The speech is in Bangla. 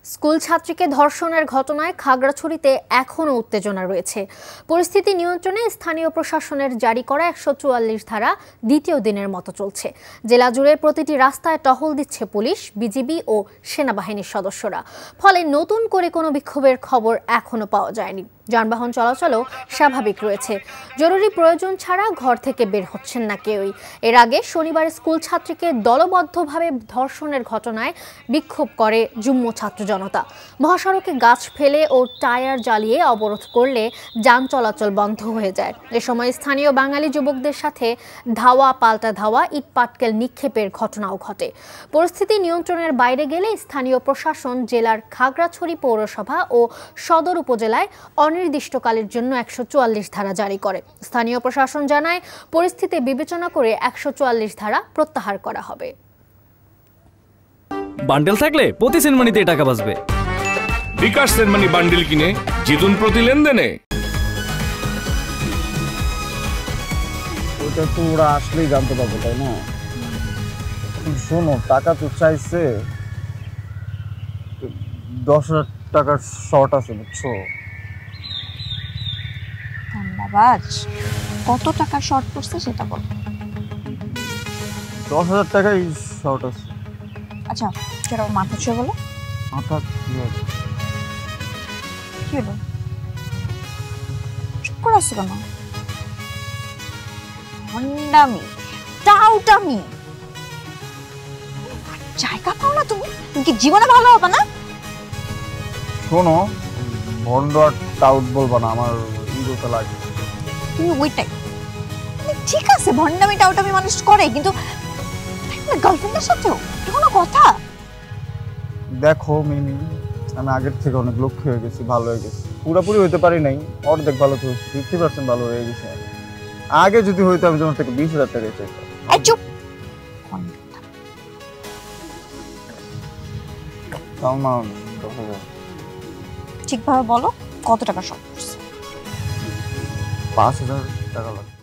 স্কুল ছাত্রীকে ধর্ষণের ঘটনায় খাগড়াছড়িতে এখনও উত্তেজনা রয়েছে। পরিস্থিতি নিয়ন্ত্রণে স্থানীয় প্রশাসনের জারি করা ১৪৪ ধারা দ্বিতীয় দিনের মতো চলছে। জেলা জুড়ে প্রতিটি রাস্তায় টহল দিচ্ছে পুলিশ, বিজিবি ও সেনাবাহিনীর সদস্যরা। ফলে নতুন করে কোনো বিক্ষোভের খবর এখনও পাওয়া যায়নি। যানবাহন চলাচলও স্বাভাবিক রয়েছে। জরুরি প্রয়োজন ছাড়া ঘর থেকে বের হচ্ছেন না কেউই। এর আগে শনিবার স্কুল ছাত্রীকে দলবদ্ধভাবে ধর্ষণের ঘটনায় বিক্ষোভ করে যুগ্ম ছাত্র জনতা। মহাসড়কে গাছ ফেলে ও টায়ার জ্বালিয়ে অবরোধ করলে যান চলাচল বন্ধ হয়ে যায়। এ সময় স্থানীয় বাঙালি যুবকদের সাথে ধাওয়া পাল্টা ধাওয়া, ইট পাটকেল নিক্ষেপের ঘটনাও ঘটে। পরিস্থিতি নিয়ন্ত্রণের বাইরে গেলে স্থানীয় প্রশাসন জেলার খাগড়াছড়ি পৌরসভা ও সদর উপজেলায় অনির্দিষ্টকালের জন্য ১৪৪ ধারা জারি করে। স্থানীয় প্রশাসন জানায়, পরিস্থিতি বিবেচনা করে ১৪৪ ধারা প্রত্যাহার করা হবে। বান্ডেল থাকলে প্রতি সেনমানিতে টাকা বাঁচবে। বিকাশ সেনমানি বান্ডেল কিনে জিতুন প্রতি লেনদেনে। ওটা তো ওরা আসলেই জানতে পারবো, তাই না? শোনো, টাকা তো চাইছে, ১০,০০০ টাকার শর্ট আছে, বুঝছো? ধন্যবাদ। কত টাকা শর্ট পড়ছে সেটা বল। ১০,০০০ টাকাই শর্ট আছে। আচ্ছা, সেটা মাথা ছুঁয়ে বলো। মাথা কি হবে? কি হলো? চুপ করে আসছো কেন? ভণ্ডামি, টাউটামি, জায়গা পাও না তুমি? তুমি কি জীবনে ভালো হবে না? শোনো, ভন্ড আর টাউট বলবা না, আমার ইগোতে লাগে। তুমি ওইটাই। ঠিক আছে, ভণ্ডামি টাউটামি মানুষ করে, কিন্তু গার্লফ্রেন্ডের সাথেও কোনো কথা? দেখো মিমি, আমি আগের থেকে অনেক লক্ষ্য হয়ে গেছি, ভালো হয়ে গেছি। পুরোপুরি হইতে পারি নাই, অর্ধেক ভালো তো 50% ভালো হয়ে গেছে। আগে যদি হইতো আমি তোমার থেকে ২০,০০০ টাকা চাইতাম। এই চুপ। ঠিকভাবে বলো, কত টাকা শর্ট পড়ছে? ৫,০০০ টাকা লাগবে।